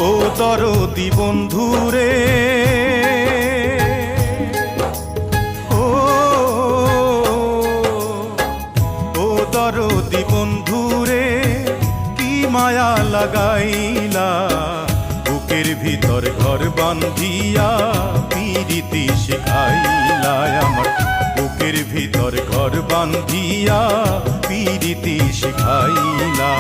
ও দরদি বন্ধুরে, ও ও দরদি বন্ধুরে, কি মায়া লাগাইলা বুকের ভিতর ঘর বান্ধিয়া পিরিতি শিখাইলা। আমার বুকের ভিতর ঘর বান্ধিয়া পিরিতি শিখাইলা।